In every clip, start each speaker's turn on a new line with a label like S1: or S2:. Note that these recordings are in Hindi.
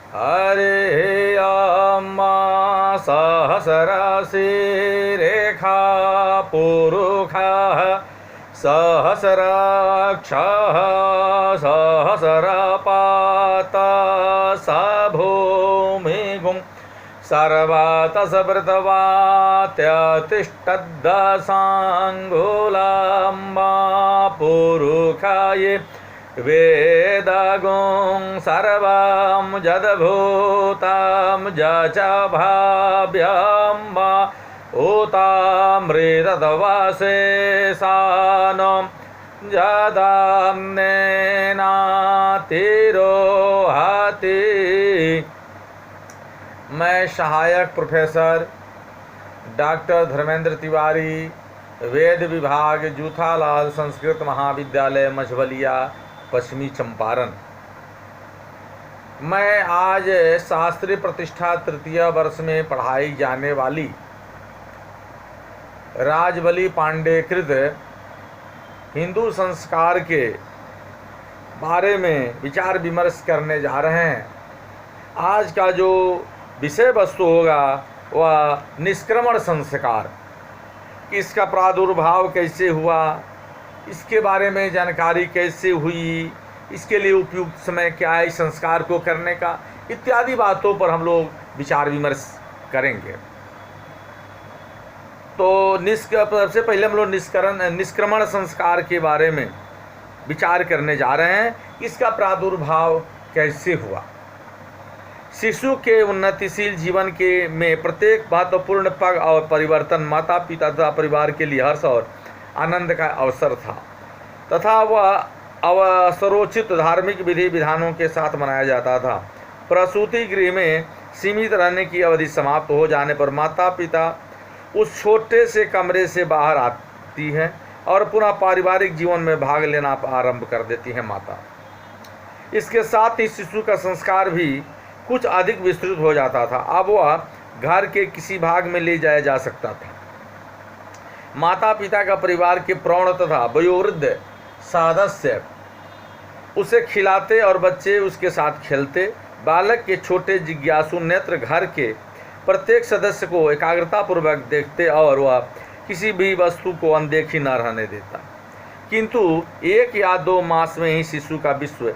S1: हरे अम्मा सहस्रासि रेखा पुरुषः सहस्राक्षः सहस्रपातः स भूमिगुं सर्वतसभृतवात्यतिष्ठद्दशाङ्गुलाम्बा पुरुषाये वेदगुं सर्वं जदभूतं च भाव्यम्बा उतामृतदवशेषानं जदाम्नेनातिरोहति। मैं सहायक प्रोफेसर डॉक्टर धर्मेंद्र तिवारी, वेद विभाग जूथालाल संस्कृत महाविद्यालय मझवलिया, पश्चिमी चंपारण। मैं आज शास्त्रीय प्रतिष्ठा तृतीय वर्ष में पढ़ाई जाने वाली राजबली पांडे कृत हिंदू संस्कार के बारे में विचार विमर्श करने जा रहे हैं। आज का जो विषय वस्तु होगा वह निष्क्रमण संस्कार, इसका प्रादुर्भाव कैसे हुआ, इसके बारे में जानकारी कैसे हुई, इसके लिए उपयुक्त समय क्या है इस संस्कार को करने का, इत्यादि बातों पर हम लोग विचार विमर्श करेंगे। तो सबसे पहले हम लोग निष्क्रमण संस्कार के बारे में विचार करने जा रहे हैं। इसका प्रादुर्भाव कैसे हुआ। शिशु के उन्नतिशील जीवन के में प्रत्येक महत्वपूर्ण पग और परिवर्तन माता पिता तथा परिवार के लिए हर्ष और आनंद का अवसर था तथा वह अवसरोचित धार्मिक विधि विधानों के साथ मनाया जाता था। प्रसूति गृह में सीमित रहने की अवधि समाप्त हो जाने पर माता पिता उस छोटे से कमरे से बाहर आती है और पुनः पारिवारिक जीवन में भाग लेना आरंभ कर देती है माता। इसके साथ ही शिशु का संस्कार भी कुछ अधिक विस्तृत हो जाता था। अब वह घर के किसी भाग में ले जाया जा सकता था। माता पिता का परिवार के प्रौढ़ तथा वयोवृद्ध सदस्य उसे खिलाते और बच्चे उसके साथ खेलते। बालक के छोटे जिज्ञासु नेत्र घर के प्रत्येक सदस्य को एकाग्रतापूर्वक देखते और वह किसी भी वस्तु को अनदेखी न रहने देता। किंतु 1 या 2 मास में ही शिशु का विश्व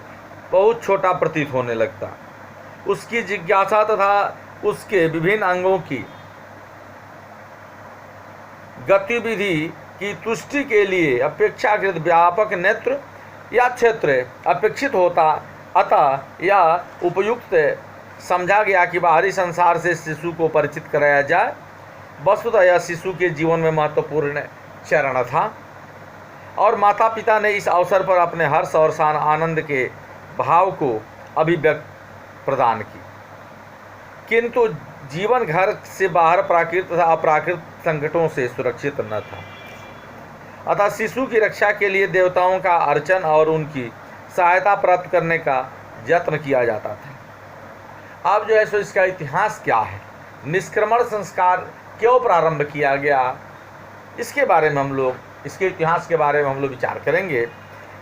S1: बहुत छोटा प्रतीत होने लगता। उसकी जिज्ञासा तथा उसके विभिन्न अंगों की गतिविधि की तुष्टि के लिए अपेक्षाकृत व्यापक नेत्र या क्षेत्र अपेक्षित होता। अतः यह उपयुक्त समझा गया कि बाहरी संसार से शिशु को परिचित कराया जाए। वस्तुतः यह शिशु के जीवन में महत्वपूर्ण चरण था और माता पिता ने इस अवसर पर अपने हर्ष और आनंद के भाव को अभिव्यक्त प्रदान की। किंतु जीवन घर से बाहर प्राकृत तथा अप्राकृत संकटों से सुरक्षित न था। अतः शिशु की रक्षा के लिए देवताओं का अर्चन और उनकी सहायता प्राप्त करने का यत्न किया जाता था। अब जो है सो इसका इतिहास क्या है, निष्क्रमण संस्कार क्यों प्रारंभ किया गया, इसके बारे में हम लोग इसके इतिहास के बारे में हम लोग विचार करेंगे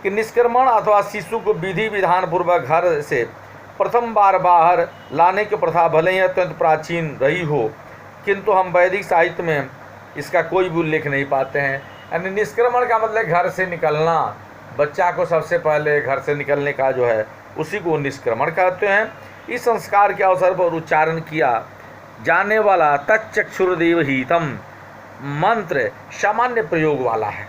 S1: कि निष्क्रमण अथवा शिशु को विधि विधान पूर्वक घर से प्रथम बार बाहर लाने की प्रथा भले ही अत्यंत प्राचीन रही हो, किंतु हम वैदिक साहित्य में इसका कोई भी उल्लेख नहीं पाते हैं। यानी निष्क्रमण का मतलब घर से निकलना, बच्चा को सबसे पहले घर से निकलने का जो है उसी को निष्क्रमण कहते हैं। इस संस्कार के अवसर पर उच्चारण किया जाने वाला तच्चक्षुर्देवहितम मंत्र सामान्य प्रयोग वाला है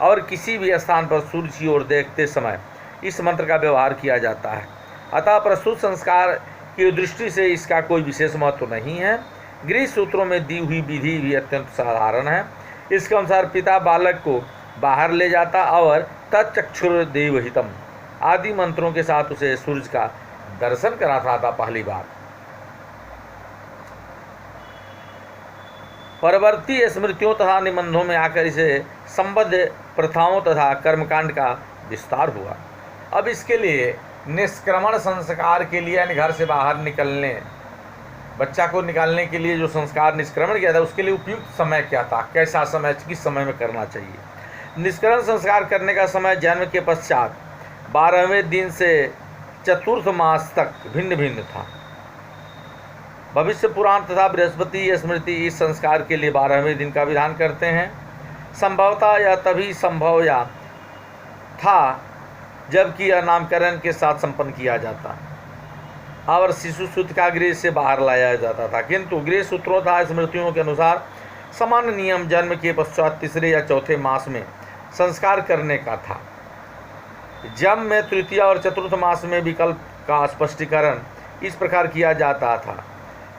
S1: और किसी भी स्थान पर सूर्य की ओर देखते समय इस मंत्र का व्यवहार किया जाता है। अतः प्रस्तुत संस्कार की दृष्टि से इसका कोई विशेष महत्व नहीं है। गृह सूत्रों में दी हुई विधि भी अत्यंत साधारण है। इसके अनुसार पिता बालक को बाहर ले जाता और तच्चक्षुर्देवहितम आदि मंत्रों के साथ उसे सूर्य का दर्शन कराता था पहली बार। परवर्ती स्मृतियों तथा निबंधों में आकर इसे संबद्ध प्रथाओं तथा कर्मकांड का विस्तार हुआ। अब इसके लिए निष्क्रमण संस्कार के लिए यानी घर से बाहर निकलने, बच्चा को निकालने के लिए जो संस्कार निष्क्रमण किया था उसके लिए उपयुक्त समय क्या था, कैसा समय, किस समय में करना चाहिए। निष्क्रमण संस्कार करने का समय जन्म के पश्चात 12वें दिन से चतुर्थ मास तक भिन्न भिन्न था। भविष्य पुराण तथा बृहस्पति स्मृति इस संस्कार के लिए 12वें दिन का विधान करते हैं। संभवतः यह तभी संभव या था जबकि यह नामकरण के साथ संपन्न किया जाता और शिशु सूत्र का गृह से बाहर लाया जाता था, किंतु गृह सूत्रों तथा स्मृतियों के अनुसार सामान्य नियम जन्म के पश्चात तीसरे या चौथे मास में संस्कार करने का था। जन्म में तृतीय और चतुर्थ मास में विकल्प का स्पष्टीकरण इस प्रकार किया जाता था।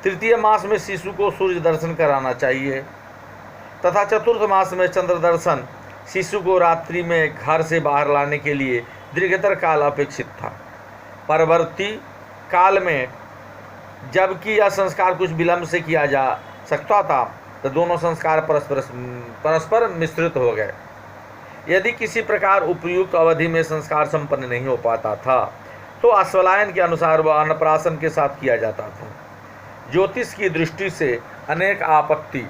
S1: तृतीय मास में शिशु को सूर्य दर्शन कराना चाहिए तथा चतुर्थ मास में चंद्र दर्शन। शिशु को रात्रि में घर से बाहर लाने के लिए दीर्घतर काल अपेक्षित था। परवर्ती काल में जबकि यह संस्कार कुछ विलंब से किया जा सकता था, तो दोनों संस्कार परस्पर मिश्रित हो गए। यदि किसी प्रकार उपयुक्त अवधि में संस्कार संपन्न नहीं हो पाता था तो अश्वलायन के अनुसार वह अन्नप्राशन के साथ किया जाता था। ज्योतिष की दृष्टि से अनेक आपत्ति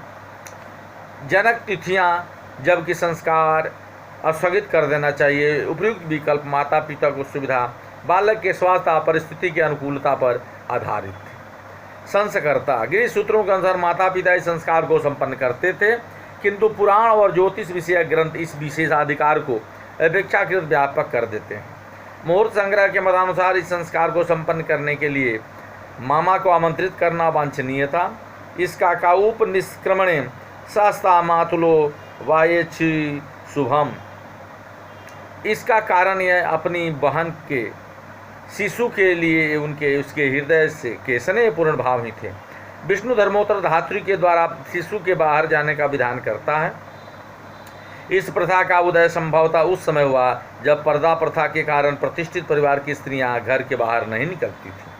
S1: जनक तिथियां जबकि संस्कार स्थगित कर देना चाहिए। उपयुक्त विकल्प माता पिता को सुविधा, बालक के स्वास्थ्य परिस्थिति की अनुकूलता पर आधारित थे। संस्कर्ता गृह सूत्रों के अनुसार माता पिता इस संस्कार को संपन्न करते थे, किंतु पुराण और ज्योतिष विषय ग्रंथ इस विशेषाधिकार को अपेक्षाकृत व्यापक कर देते हैं। मुहूर्त संग्रह के मतानुसार इस संस्कार को संपन्न करने के लिए मामा को आमंत्रित करना वांछनीय था। इसका काउप निष्क्रमणे शास्ता मातुलो वायेछि शुभम। इसका कारण यह अपनी बहन के शिशु के लिए उसके हृदय से के स्नेहपूर्ण भाव ही थे। विष्णु धर्मोत्तर धात्री के द्वारा शिशु के बाहर जाने का विधान करता है। इस प्रथा का उदय संभवतः उस समय हुआ जब पर्दा प्रथा के कारण प्रतिष्ठित परिवार की स्त्रियां घर के बाहर नहीं निकलती थीं,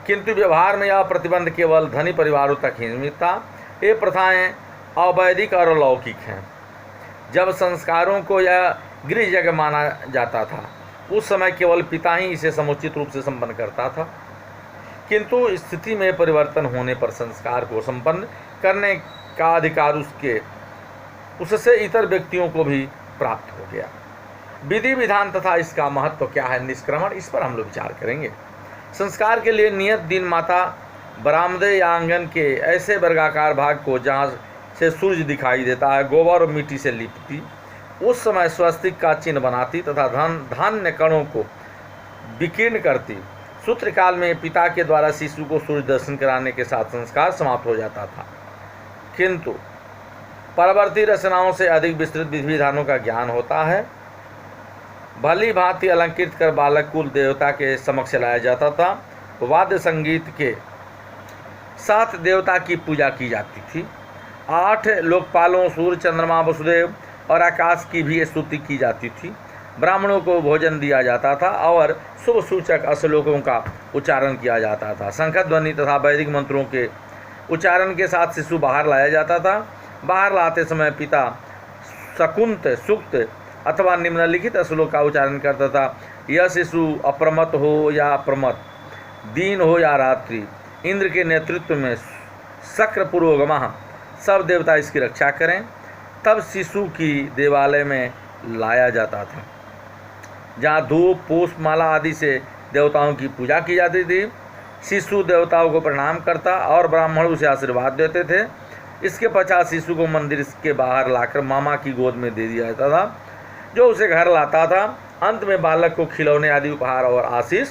S1: किंतु व्यवहार में यह प्रतिबंध केवल धनी परिवारों तक ही सीमित था। ये प्रथाएं अवैदिक और अलौकिक हैं। जब संस्कारों को यह गृह यज्ञ माना जाता था उस समय केवल पिता ही इसे समुचित रूप से संपन्न करता था, किंतु स्थिति में परिवर्तन होने पर संस्कार को संपन्न करने का अधिकार उससे इतर व्यक्तियों को भी प्राप्त हो गया। विधि विधान तथा इसका महत्व क्या है, निष्क्रमण, इस पर हम लोग विचार करेंगे। संस्कार के लिए नियत दिन माता बरामदे या आंगन के ऐसे वर्गाकार भाग को जहाँ से सूर्य दिखाई देता है गोबर और मिट्टी से लिपती, उस समय स्वस्तिक का चिन्ह बनाती तथा धान्य कणों को विकीर्ण करती। सूत्रकाल में पिता के द्वारा शिशु को सूर्य दर्शन कराने के साथ संस्कार समाप्त हो जाता था, किंतु परवर्ती रचनाओं से अधिक विस्तृत विधि विधानों का ज्ञान होता है। भली भांति अलंकृत कर बालक कुल देवता के समक्ष लाया जाता था। वाद्य संगीत के साथ देवता की पूजा की जाती थी। 8 लोकपालों सूर्य, चंद्रमा, वसुदेव और आकाश की भी स्तुति की जाती थी। ब्राह्मणों को भोजन दिया जाता था और शुभ सूचक श्लोकों का उच्चारण किया जाता था। शंखध्वनि तथा वैदिक मंत्रों के उच्चारण के साथ शिशु बाहर लाया जाता था। बाहर लाते समय पिता शकुंत सूक्त अथवा निम्नलिखित श्लोक का उच्चारण करता था। यह शिशु अप्रमत्त हो या अप्रमत्त, दिन हो या रात्रि, इंद्र के नेतृत्व में शक्र पुरोगमः, सब देवता इसकी रक्षा करें। तब शिशु की देवालय में लाया जाता था, जहाँ धूप, पुष्प, माला आदि से देवताओं की पूजा की जाती थी। शिशु देवताओं को प्रणाम करता और ब्राह्मण उसे आशीर्वाद देते थे। इसके पश्चात शिशु को मंदिर के बाहर लाकर मामा की गोद में दे दिया जाता था, जो उसे घर लाता था। अंत में बालक को खिलौने आदि उपहार और आशीष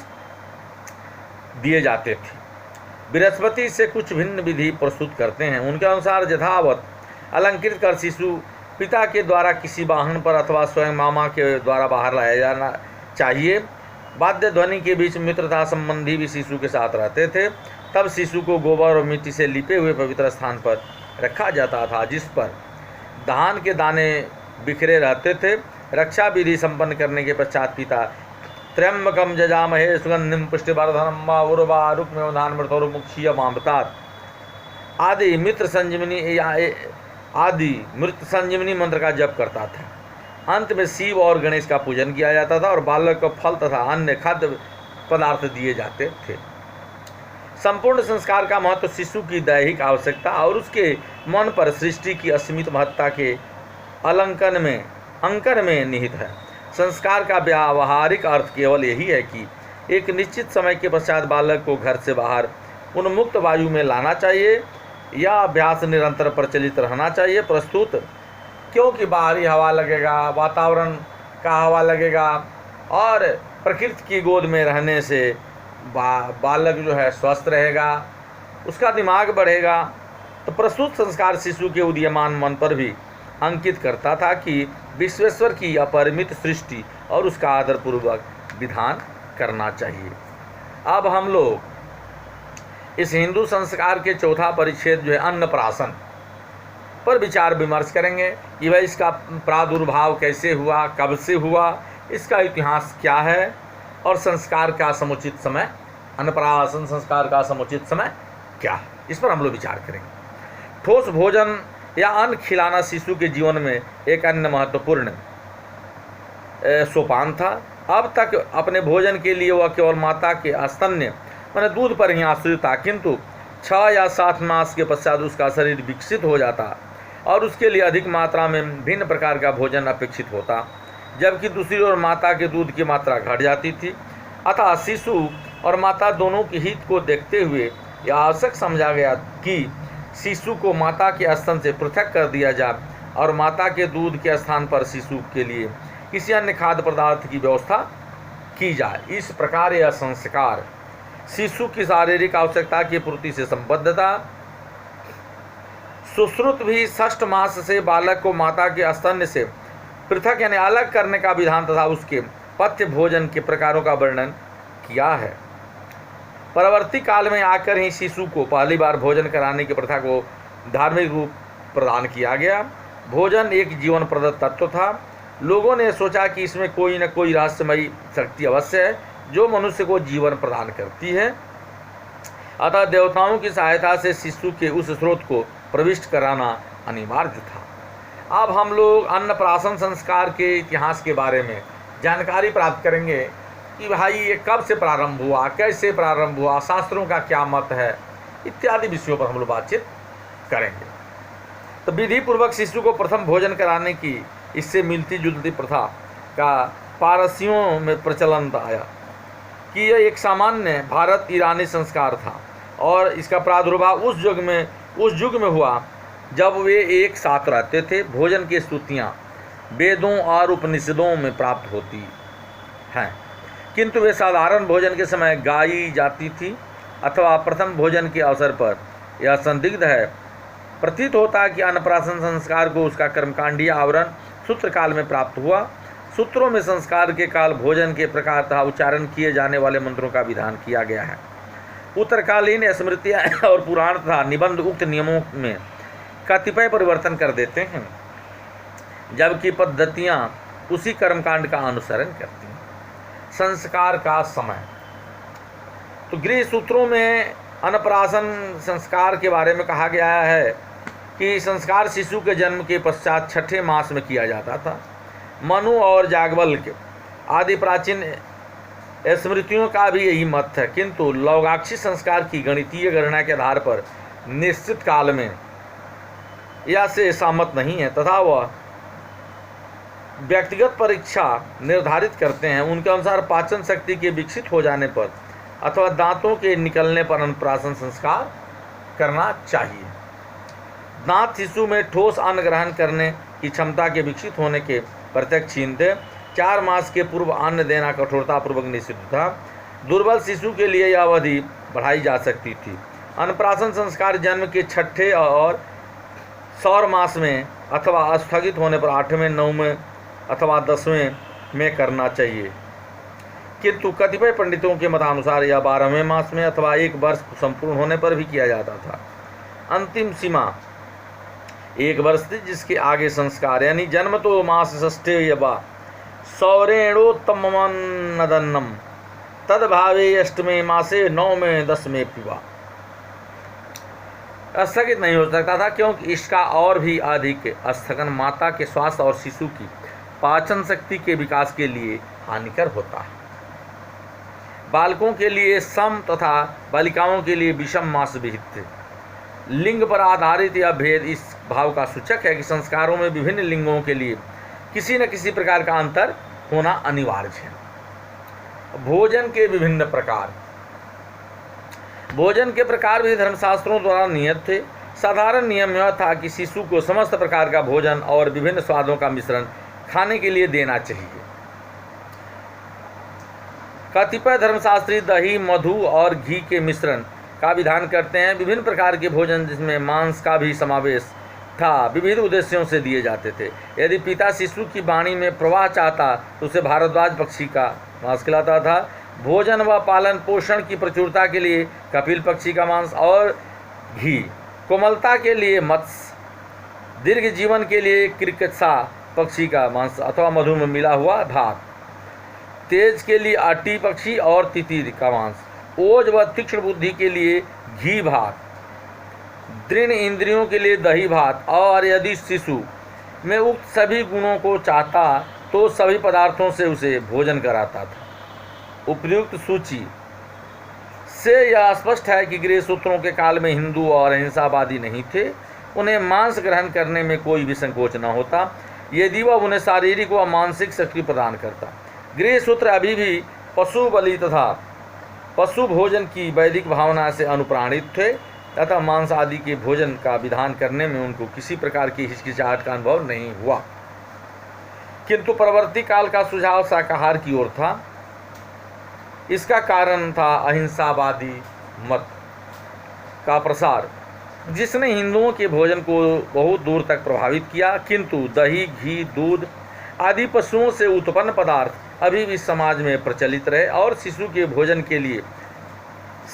S1: दिए जाते थे। बृहस्पति से कुछ भिन्न विधि प्रस्तुत करते हैं। उनके अनुसार यथावत अलंकृत कर शिशु पिता के द्वारा किसी वाहन पर अथवा स्वयं मामा के द्वारा बाहर लाया जाना चाहिए। वाद्य ध्वनि के बीच मित्र तथा संबंधी भी शिशु के साथ रहते थे। तब शिशु को गोबर और मिट्टी से लिपे हुए पवित्र स्थान पर रखा जाता था, जिस पर धान के दाने बिखरे रहते थे। रक्षा विधि संपन्न करने के पश्चात पिता त्र्यंबकम जजामहे सुगंधिम पुष्टिवर्धनम वा उर्वा रुक्मेवधानमृतोर्मुक्षीयमामृतात् आदि मृत संजीवनी मंत्र का जप करता था। अंत में शिव और गणेश का पूजन किया जाता था और बालक को फल तथा अन्य खाद्य पदार्थ दिए जाते थे। संपूर्ण संस्कार का महत्व शिशु की दैहिक आवश्यकता और उसके मन पर सृष्टि की असीमित महत्ता के अंकन में निहित है। संस्कार का व्यावहारिक अर्थ केवल यही है कि एक निश्चित समय के पश्चात बालक को घर से बाहर उन्मुक्त वायु में लाना चाहिए। यह अभ्यास निरंतर प्रचलित रहना चाहिए। प्रस्तुत, क्योंकि बाहरी हवा लगेगा, वातावरण का हवा लगेगा और प्रकृति की गोद में रहने से बालक जो है स्वस्थ रहेगा, उसका दिमाग बढ़ेगा। तो प्रस्तुत संस्कार शिशु के उदीयमान मन पर भी अंकित करता था कि विश्वेश्वर की अपरिमित सृष्टि और उसका आदरपूर्वक विधान करना चाहिए। अब हम लोग इस हिंदू संस्कार के चौथा परिच्छेद जो है अन्नप्राशन पर विचार विमर्श करेंगे कि भाई इसका प्रादुर्भाव कैसे हुआ, कब से हुआ, इसका इतिहास क्या है और संस्कार का समुचित समय, अन्नप्राशन संस्कार का समुचित समय क्या है, इस पर हम लोग विचार करेंगे। ठोस भोजन या अन्न खिलाना शिशु के जीवन में एक अन्य महत्वपूर्ण सोपान था। अब तक अपने भोजन के लिए वह केवल माता के स्तन्य माने दूध पर ही आश्रित था, किंतु 6 या 7 मास के पश्चात उसका शरीर विकसित हो जाता और उसके लिए अधिक मात्रा में भिन्न प्रकार का भोजन अपेक्षित होता, जबकि दूसरी ओर माता के दूध की मात्रा घट जाती थी। अतः शिशु और माता दोनों के हित को देखते हुए यह आवश्यक समझा गया कि शिशु को माता के स्तन से पृथक कर दिया जाए और माता के दूध के स्थान पर शिशु के लिए किसी अन्य खाद्य पदार्थ की व्यवस्था की जाए। इस प्रकार यह संस्कार शिशु की शारीरिक आवश्यकता की पूर्ति से संबद्ध था। सुश्रुत भी 6 मास से बालक को माता के स्तन से पृथक यानी अलग करने का विधान तथा उसके पथ्य भोजन के प्रकारों का वर्णन किया है। परवर्ती काल में आकर ही शिशु को पहली बार भोजन कराने की प्रथा को धार्मिक रूप प्रदान किया गया। भोजन एक जीवन प्रदत्त तत्व था। लोगों ने सोचा कि इसमें कोई न कोई रहस्यमयी शक्ति अवश्य है जो मनुष्य को जीवन प्रदान करती है। अतः देवताओं की सहायता से शिशु के उस स्रोत को प्रविष्ट कराना अनिवार्य था। अब हम लोग अन्नप्राशन संस्कार के इतिहास के बारे में जानकारी प्राप्त करेंगे कि भाई ये कब से प्रारंभ हुआ, कैसे प्रारंभ हुआ, शास्त्रों का क्या मत है, इत्यादि विषयों पर हम लोग बातचीत करेंगे। तो विधि पूर्वक शिशु को प्रथम भोजन कराने की इससे मिलती जुलती प्रथा का पारसियों में प्रचलन आया कि यह एक सामान्य भारत ईरानी संस्कार था और इसका प्रादुर्भाव उस युग में हुआ जब वे एक साथ रहते थे। भोजन की स्तुतियाँ वेदों और उपनिषदों में प्राप्त होती हैं, किंतु वे साधारण भोजन के समय गाई जाती थी अथवा प्रथम भोजन के अवसर पर। यह संदिग्ध है, प्रतीत होता है कि अन्नप्राशन संस्कार को उसका कर्मकांडीय आवरण सूत्र काल में प्राप्त हुआ। सूत्रों में संस्कार के काल, भोजन के प्रकार तथा उच्चारण किए जाने वाले मंत्रों का विधान किया गया है। उत्तरकालीन स्मृतियाँ और पुराण तथा निबंध उक्त नियमों में कतिपय परिवर्तन कर देते हैं, जबकि पद्धतियाँ उसी कर्मकांड का अनुसरण करती हैं। संस्कार का समय, तो गृह सूत्रों में अन्नप्राशन संस्कार के बारे में कहा गया है कि संस्कार शिशु के जन्म के पश्चात 6ठे मास में किया जाता था। मनु और याज्ञवल्क्य आदि प्राचीन स्मृतियों का भी यही मत है, किंतु लौगाक्षी संस्कार की गणितीय गणना के आधार पर निश्चित काल में या से सहमत नहीं है तथा वह व्यक्तिगत परीक्षा निर्धारित करते हैं। उनके अनुसार पाचन शक्ति के विकसित हो जाने पर अथवा दांतों के निकलने पर अन्नप्राशन संस्कार करना चाहिए। दांत शिशु में ठोस अन्न ग्रहण करने की क्षमता के विकसित होने के प्रत्यक्ष चिन्ह थे। 4 मास के पूर्व अन्न देना कठोरतापूर्वक निषिद्ध था। दुर्बल शिशु के लिए यह अवधि बढ़ाई जा सकती थी। अन्नप्राशन संस्कार जन्म के 6ठे और सौर मास में अथवा स्थगित होने पर 8वें, 9वें अथवा 10वें में करना चाहिए, किंतु कतिपय पंडितों के मतानुसार यह 12वें मास में अथवा 1 वर्ष संपूर्ण होने पर भी किया जाता था। अंतिम सीमा 1 वर्ष थी, जिसके आगे संस्कार यानी जन्म तो मास षष्ठे यवा सौरेणोत्तमन्नदन्नम तदभावे अष्टमे मासे 9वें 10वें पिवा स्थगित नहीं हो सकता था, क्योंकि इसका और भी अधिक स्थगन माता के स्वास्थ्य और शिशु की पाचन शक्ति के विकास के लिए हानिकर होता है। बालकों के लिए सम तथा बालिकाओं के लिए विषम मास विहित थे। लिंग पर आधारित यह भेद इस भाव का सूचक है कि संस्कारों में विभिन्न लिंगों के लिए किसी न किसी प्रकार का अंतर होना अनिवार्य है। भोजन के विभिन्न प्रकार, भोजन के प्रकार भी धर्मशास्त्रों द्वारा नियत थे। साधारण नियम यह था कि शिशु को समस्त प्रकार का भोजन और विभिन्न स्वादों का मिश्रण खाने के लिए देना चाहिए। कतिपय धर्मशास्त्री दही, मधु और घी के मिश्रण का विधान करते हैं। विभिन्न प्रकार के भोजन जिसमें मांस का भी समावेश था विविध उद्देश्यों से दिए जाते थे। यदि पिता शिशु की वाणी में प्रवाह चाहता तो उसे भारद्वाज पक्षी का मांस खिलाता था। भोजन व पालन पोषण की प्रचुरता के लिए कपिल पक्षी का मांस और घी, कोमलता के लिए मत्स्य, दीर्घ जीवन के लिए क्रिकसा पक्षी का मांस अथवा मधु में मिला हुआ भात, तेज के लिए अटी पक्षी और तितिर का मांस, ओज व तीक्ष्ण बुद्धि के लिए घी भात, दृढ़ इंद्रियों के लिए दही भात, और यदि शिशु में उक्त सभी गुणों को चाहता तो सभी पदार्थों से उसे भोजन कराता था। उपयुक्त सूची से यह स्पष्ट है कि गृह सूत्रों के काल में हिंदू और अहिंसावादी नहीं थे। उन्हें मांस ग्रहण करने में कोई भी संकोच न होता यदि वह उन्हें शारीरिक व मानसिक शक्ति प्रदान करता। गृह सूत्र अभी भी पशु बलि तथा पशु भोजन की वैदिक भावना से अनुप्राणित थे, तथा मांस आदि के भोजन का विधान करने में उनको किसी प्रकार की हिचकिचाहट का अनुभव नहीं हुआ। किंतु परवर्ती काल का सुझाव शाकाहार की ओर था। इसका कारण था अहिंसावादी मत का प्रसार, जिसने हिंदुओं के भोजन को बहुत दूर तक प्रभावित किया। किंतु दही, घी, दूध आदि पशुओं से उत्पन्न पदार्थ अभी भी समाज में प्रचलित रहे और शिशु के भोजन के लिए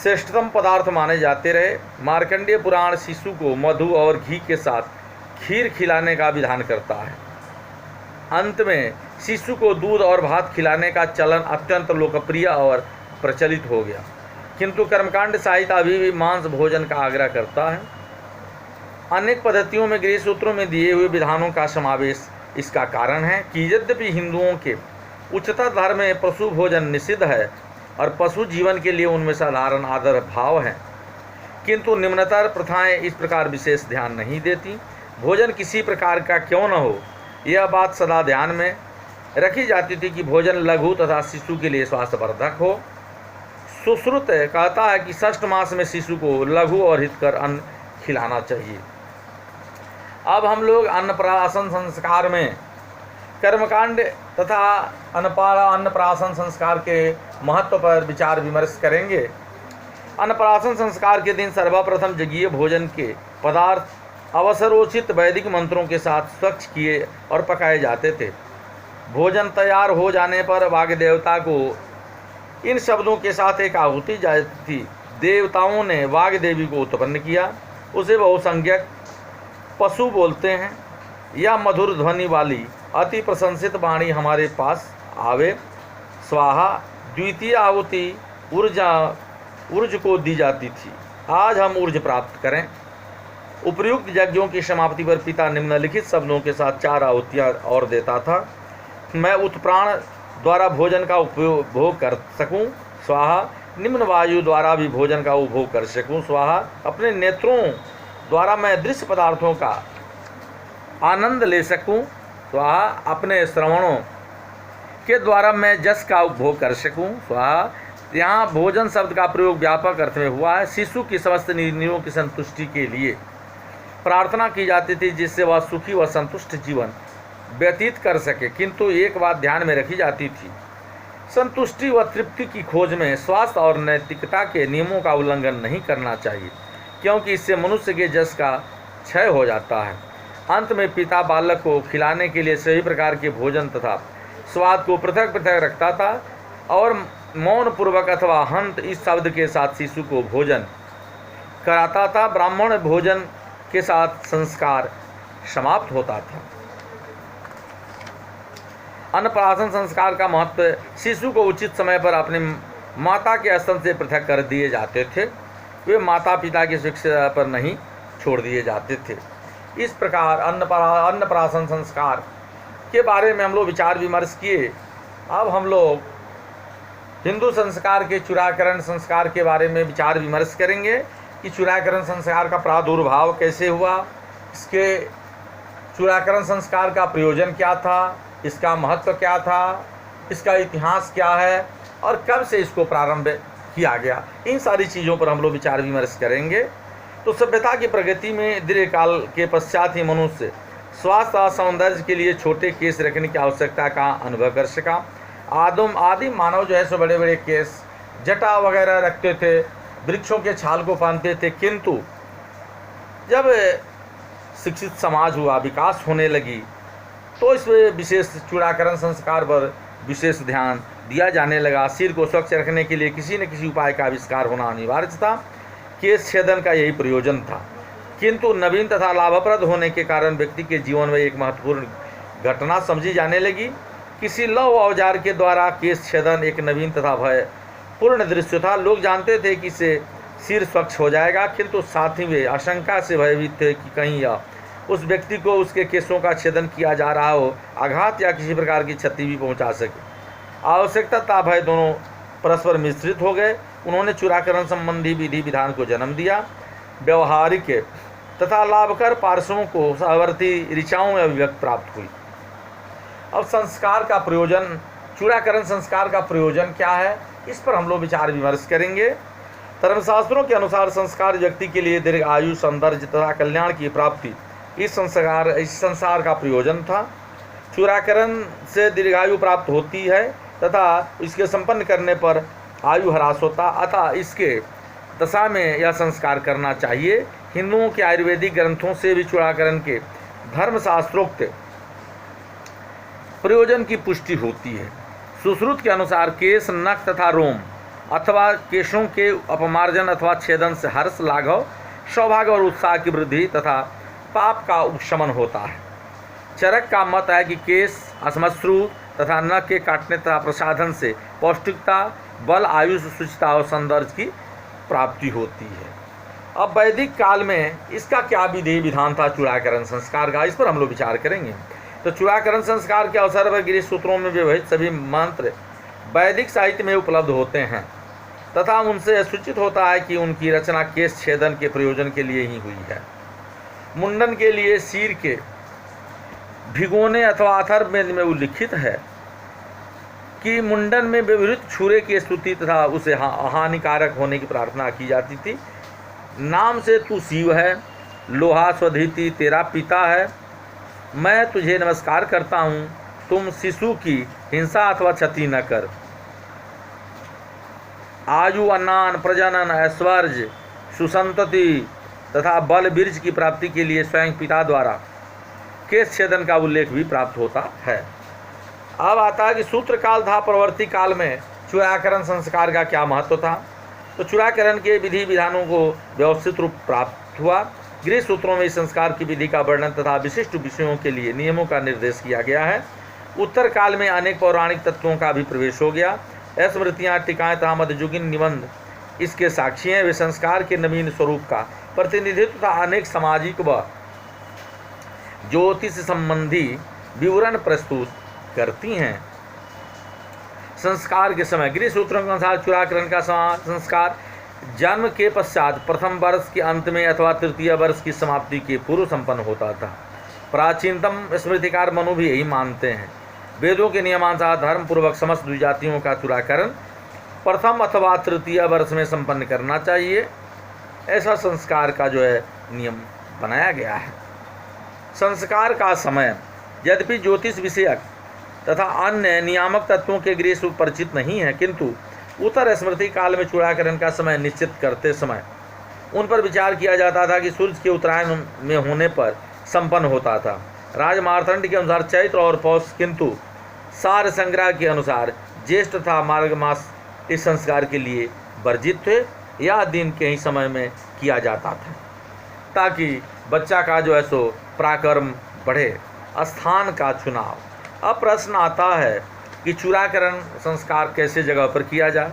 S1: श्रेष्ठतम पदार्थ माने जाते रहे। मार्कंडेय पुराण शिशु को मधु और घी के साथ खीर खिलाने का विधान करता है। अंत में शिशु को दूध और भात खिलाने का चलन अत्यंत लोकप्रिय और प्रचलित हो गया। किंतु कर्मकांड साहित्य अभी भी मांस भोजन का आग्रह करता है। अनेक पद्धतियों में गृह सूत्रों में दिए हुए विधानों का समावेश इसका कारण है कि यद्यपि हिंदुओं के उच्चतर धर्म में पशु भोजन निषिद्ध है और पशु जीवन के लिए उनमें साधारण आदर भाव है, किंतु निम्नतर प्रथाएं इस प्रकार विशेष ध्यान नहीं देती। भोजन किसी प्रकार का क्यों न हो, यह बात सदा ध्यान में रखी जाती थी कि भोजन लघु तथा शिशु के लिए स्वास्थ्यवर्धक हो। सुश्रुत कहता है कि षष्ठ मास में शिशु को लघु और हितकर अन्न खिलाना चाहिए। अब हम लोग अन्नप्राशन संस्कार में कर्मकांड तथा अन्नप्राशन संस्कार के महत्व पर विचार विमर्श करेंगे। अन्नप्राशन संस्कार के दिन सर्वप्रथम जगीय भोजन के पदार्थ अवसरोचित वैदिक मंत्रों के साथ स्वच्छ किए और पकाए जाते थे। भोजन तैयार हो जाने पर वाग देवता को इन शब्दों के साथ एक आहुति जाती थी। देवताओं ने वाग देवी को उत्पन्न किया, उसे बहुसंज्ञक पशु बोलते हैं। यह मधुर ध्वनि वाली अति प्रशंसित वाणी हमारे पास आवे। स्वाहा द्वितीय आहुति ऊर्ज को दी जाती थी। आज हम ऊर्ज प्राप्त करें। उपयुक्त यज्ञों की समाप्ति पर पिता निम्नलिखित शब्दों के साथ 4 आहुतियाँ और देता था। मैं उत्प्राण द्वारा भोजन का उपभोग कर सकूं, स्वाहा। निम्न वायु द्वारा भी भोजन का उपभोग कर सकूं, स्वाहा। अपने नेत्रों द्वारा मैं दृश्य पदार्थों का आनंद ले सकूं, स्वाहा। अपने श्रवणों के द्वारा मैं जस का उपभोग कर सकूं, स्वाहा। यहाँ भोजन शब्द का प्रयोग व्यापक अर्थ में हुआ है। शिशु की समस्त इंद्रियों की संतुष्टि के लिए प्रार्थना की जाती थी, जिससे वह सुखी व संतुष्ट जीवन व्यतीत कर सके। किंतु एक बात ध्यान में रखी जाती थी, संतुष्टि व तृप्ति की खोज में स्वास्थ्य और नैतिकता के नियमों का उल्लंघन नहीं करना चाहिए, क्योंकि इससे मनुष्य के जस का क्षय हो जाता है। अंत में पिता बालक को खिलाने के लिए सभी प्रकार के भोजन तथा स्वाद को पृथक पृथक रखता था और मौन पूर्वक अथवा हंत इस शब्द के साथ शिशु को भोजन कराता था। ब्राह्मण भोजन के साथ संस्कार समाप्त होता था। अन्नप्राशन संस्कार का महत्व, शिशु को उचित समय पर अपने माता के स्तन से पृथक कर दिए जाते थे। वे माता पिता की शिक्षा पर नहीं छोड़ दिए जाते थे। इस प्रकार अन्नप्राशन संस्कार के बारे में हम लोग विचार विमर्श किए। अब हम लोग हिंदू संस्कार के चूड़ाकरण संस्कार के बारे में विचार विमर्श करेंगे कि चूड़ाकरण संस्कार का प्रादुर्भाव कैसे हुआ, इसके चूड़ाकरण संस्कार का प्रयोजन क्या था, इसका महत्व क्या था, इसका इतिहास क्या है और कब से इसको प्रारंभ किया गया। इन सारी चीज़ों पर हम लोग विचार विमर्श करेंगे। तो सभ्यता की प्रगति में दीर्घकाल के पश्चात ही मनुष्य स्वास्थ्य और सौंदर्य के लिए छोटे केस रखने की आवश्यकता का अनुभव कर सका। आदिम मानव जो है सो बड़े बड़े केस, जटा वगैरह रखते थे, वृक्षों के छाल को पहनते थे, किंतु जब शिक्षित समाज हुआ, विकास होने लगी, तो इस विशेष चूड़ाकरण संस्कार पर विशेष ध्यान दिया जाने लगा। सिर को स्वच्छ रखने के लिए किसी न किसी उपाय का आविष्कार होना अनिवार्य था। केश छेदन का यही प्रयोजन था, किंतु नवीन तथा लाभप्रद होने के कारण व्यक्ति के जीवन में एक महत्वपूर्ण घटना समझी जाने लगी। किसी लौह औजार के द्वारा केश छेदन एक नवीन तथा भयपूर्ण दृश्य था। लोग जानते थे कि इससे सिर स्वच्छ हो जाएगा, किंतु साथ ही वे आशंका से भयभीत थे कि कहीं या उस व्यक्ति को उसके केशों का छेदन किया जा रहा हो, आघात या किसी प्रकार की क्षति भी पहुंचा सके। आवश्यकता तथा भय दोनों परस्पर मिश्रित हो गए। उन्होंने चूड़ाकरण संबंधी विधि विधान को जन्म दिया। व्यवहारिक तथा लाभकर पार्श्वों को सहवर्ती ऋचाओं में अभिव्यक्त प्राप्त हुई। अब संस्कार का प्रयोजन, चूड़ाकरण संस्कार का प्रयोजन क्या है, इस पर हम लोग विचार विमर्श करेंगे। धर्मशास्त्रों के अनुसार संस्कार व्यक्ति के लिए दीर्घ आयु, सौंदर्य तथा कल्याण की प्राप्ति इस संसार का प्रयोजन था। चूड़ाकरण से दीर्घायु प्राप्त होती है तथा इसके संपन्न करने पर आयु ह्रास होता, अतः इसके दशा में यह संस्कार करना चाहिए। हिंदुओं के आयुर्वेदिक ग्रंथों से भी चूड़ाकरण के धर्मशास्त्रोक्त प्रयोजन की पुष्टि होती है। सुश्रुत के अनुसार केश, नख तथा रोम अथवा केशों के अपमार्जन अथवा छेदन से हर्ष, लाघव, सौभाग्य और उत्साह की वृद्धि तथा पाप का उपशमन होता है। चरक का मत है कि केश, श्मश्रु तथा नख के काटने तथा प्रसाधन से पौष्टिकता, बल, आयुष, शुचिता और सौंदर्य की प्राप्ति होती है। अब वैदिक काल में इसका क्या विधि विधान था चूड़ाकरण संस्कार का, इस पर हम लोग विचार करेंगे। तो चूड़ाकरण संस्कार के अवसर पर गृह सूत्रों में व्यवहित सभी मंत्र वैदिक साहित्य में उपलब्ध होते हैं तथा उनसे सूचित होता है कि उनकी रचना केश छेदन के प्रयोजन के लिए ही हुई है। मुंडन के लिए सिर के भिगोने अथवा अथर्ववेद में उल्लिखित है कि मुंडन में व्यवहृत छुरे की स्तुति तथा उसे हानिकारक होने की प्रार्थना की जाती थी। नाम से तू शिव है, लोहा स्वधीति तेरा पिता है, मैं तुझे नमस्कार करता हूँ, तुम शिशु की हिंसा अथवा क्षति न कर। आयु, अन्नान, प्रजनन, ऐश्वर्य, सुसंतति तथा बल बीर्ज की प्राप्ति के लिए स्वयं पिता द्वारा केश छेदन का उल्लेख भी प्राप्त होता है। अब आता है कि सूत्र काल था, प्रवर्ती काल में चूड़ाकरण संस्कार का क्या महत्व था। तो चूड़ाकरण के विधि विधानों को व्यवस्थित रूप प्राप्त हुआ। गृह सूत्रों में इस संस्कार की विधि का वर्णन तथा विशिष्ट विषयों के लिए नियमों का निर्देश किया गया है। उत्तर काल में अनेक पौराणिक तत्वों का भी प्रवेश हो गया। स्मृतियाँ, टीकाएँ तथा मध्ययुगीन निबंध इसके साक्षी हैं। वे संस्कार के नवीन स्वरूप का प्रतिनिधित्व तथा अनेक सामाजिक व ज्योतिष संबंधी विवरण प्रस्तुत करती हैं। संस्कार के समय गृह सूत्रों के अनुसार चूड़ाकरण का संस्कार जन्म के पश्चात प्रथम वर्ष के अंत में अथवा तृतीय वर्ष की समाप्ति के पूर्व संपन्न होता था। प्राचीनतम स्मृतिकार मनु भी यही मानते हैं। वेदों के नियमानुसार धर्मपूर्वक समस्त द्विजातियों का चूड़ाकरण प्रथम अथवा तृतीय वर्ष में संपन्न करना चाहिए। ऐसा संस्कार का जो है नियम बनाया गया है। संस्कार का समय यद्यपि ज्योतिष विषयक तथा अन्य नियामक तत्वों के गृह सुपरिचित नहीं है, किंतु उत्तर स्मृति काल में चूड़ाकरण का समय निश्चित करते समय उन पर विचार किया जाता था कि सूर्य के उत्तरायण में होने पर संपन्न होता था। राजमार्तंड के अनुसार चैत्र और पौष, किंतु सार संग्रह के अनुसार ज्येष्ठ तथा मार्ग मास इस संस्कार के लिए वर्जित थे। यह दिन के ही समय में किया जाता था ताकि बच्चा का जो है सो पराक्रम बढ़े। स्थान का चुनाव। अब प्रश्न आता है कि चूड़ाकरण संस्कार कैसे जगह पर किया जाए।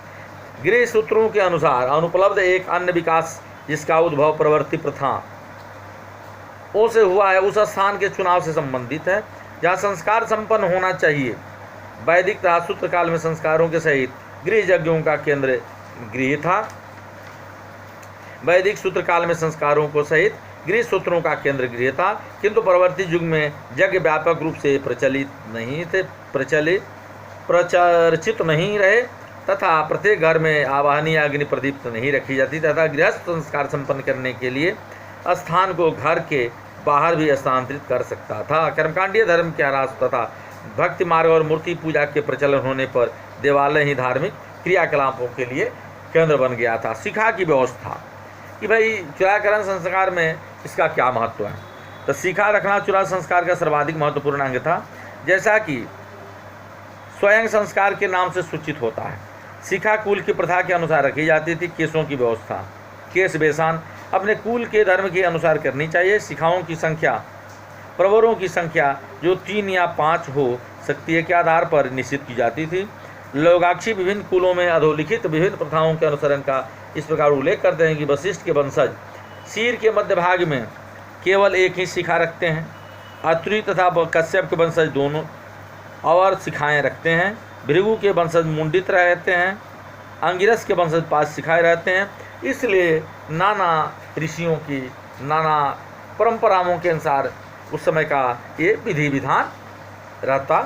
S1: गृह सूत्रों के अनुसार अनुपलब्ध एक अन्य विकास जिसका उद्भव प्रवृत्ति प्रथा से हुआ है उस स्थान के चुनाव से संबंधित है जहाँ संस्कार संपन्न होना चाहिए। वैदिक तथा सूत्र काल में संस्कारों के सहित गृह यज्ञों का केंद्र गृह था। वैदिक सूत्र काल में संस्कारों को सहित गृह सूत्रों का केंद्र गृह था, किंतु परवर्ती युग में यज्ञ व्यापक रूप से प्रचर्चित नहीं रहे। तथा प्रत्येक घर में आवाहनीय अग्नि प्रदीप्त नहीं रखी जाती तथा गृहस्थ संस्कार संपन्न करने के लिए स्थान को घर के बाहर भी स्थानांतरित कर सकता था। कर्मकांडीय धर्म के ह्रास तथा भक्ति मार्ग और मूर्ति पूजा के प्रचलन होने पर देवालय ही धार्मिक क्रियाकलापों के लिए केंद्र बन गया था। शिखा की व्यवस्था कि भाई चूड़ाकरण संस्कार में इसका क्या महत्व है, तो शिखा रखना चूड़ा संस्कार का सर्वाधिक महत्वपूर्ण अंग था, जैसा कि स्वयं संस्कार के नाम से सूचित होता है। शिखा कुल की प्रथा के अनुसार रखी जाती थी। केसों की व्यवस्था, केस बेसान अपने कुल के धर्म के अनुसार करनी चाहिए। शिखाओं की संख्या प्रवरों की संख्या जो 3 या 5 हो सकती है के आधार पर निश्चित की जाती थी। लोगाक्षी विभिन्न कुलों में अधोलिखित विभिन्न प्रथाओं के अनुसरण का इस प्रकार उल्लेख करते हैं कि वशिष्ठ के वंशज सिर के मध्य भाग में केवल एक ही शिखा रखते हैं। अत्रि तथा कश्यप के वंशज दोनों और शिखाएँ रखते हैं। भृगु के वंशज मुंडित रहते हैं। अंगिरस के वंशज 5 शिखाएँ रहते हैं। इसलिए नाना ऋषियों की नाना परंपराओं के अनुसार उस समय का ये विधि विधान रहता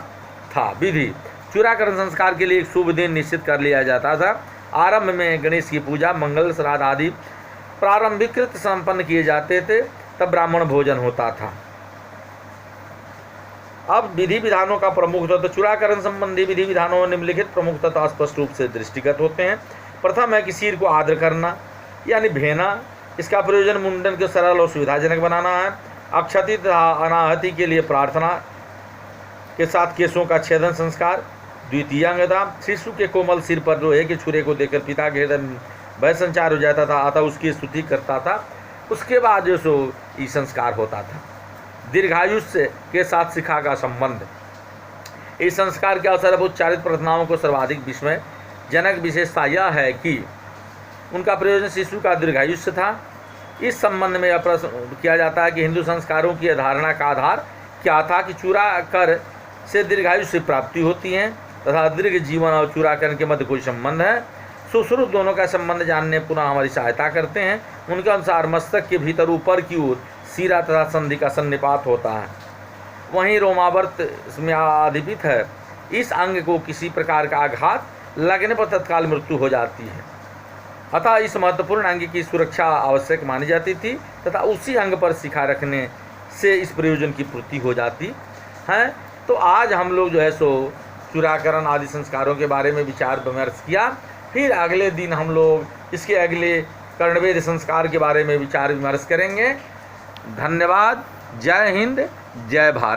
S1: था। विधि चूड़ाकरण संस्कार के लिए एक शुभ दिन निश्चित कर लिया जाता था। आरंभ में गणेश की पूजा, मंगल, श्राद्ध आदि प्रारंभिक कृत्य संपन्न किए जाते थे, तब ब्राह्मण भोजन होता था। अब विधि विधानों का प्रमुख तत्व चूड़ाकरण संबंधी विधि विधानों में निम्नलिखित प्रमुख तत्व स्पष्ट रूप से दृष्टिगत होते हैं। प्रथम है कि सिर को आर्द्र करना यानी भेना। इसका प्रयोजन मुंडन को सरल और सुविधाजनक बनाना है। अक्षति तथा अनाहति के लिए प्रार्थना के साथ केसों का छेदन संस्कार द्वितीय अंग था। शिशु के कोमल सिर पर लोहे के छुरे को देकर पिता के हृदय में भय संचार हो जाता था, अतः उसकी स्तुति करता था। उसके बाद जो सो ये संस्कार होता था। दीर्घायुष्य के साथ शिखा का संबंध। इस संस्कार के अवसर पर उच्चारित प्रार्थनाओं को सर्वाधिक विस्मयजनक विशेषता यह है कि उनका प्रयोजन शिशु का दीर्घायुष्य था। इस संबंध में यह प्रश्न किया जाता है कि हिंदू संस्कारों की धारणा का आधार क्या था कि चूड़ाकर से दीर्घायुष्य प्राप्ति होती है तथा दीर्घ जीवन और चूड़ाकरण के मध्य कोई संबंध है। सुश्रुत दोनों का संबंध जानने पुनः हमारी सहायता करते हैं। उनके अनुसार मस्तक के भीतर ऊपर की ओर सीरा तथा संधि का सन्निपात होता है, वहीं रोमावर्त में आधिपित है। इस अंग को किसी प्रकार का आघात लगने पर तत्काल मृत्यु हो जाती है, अतः इस महत्वपूर्ण अंग की सुरक्षा आवश्यक मानी जाती थी तथा उसी अंग पर शिखा रखने से इस प्रयोजन की पूर्ति हो जाती है। तो आज हम लोग जो है सो चूड़ाकरण आदि संस्कारों के बारे में विचार विमर्श किया। फिर अगले दिन हम लोग इसके अगले कर्णवेद संस्कार के बारे में विचार विमर्श करेंगे। धन्यवाद। जय हिंद, जय भारत।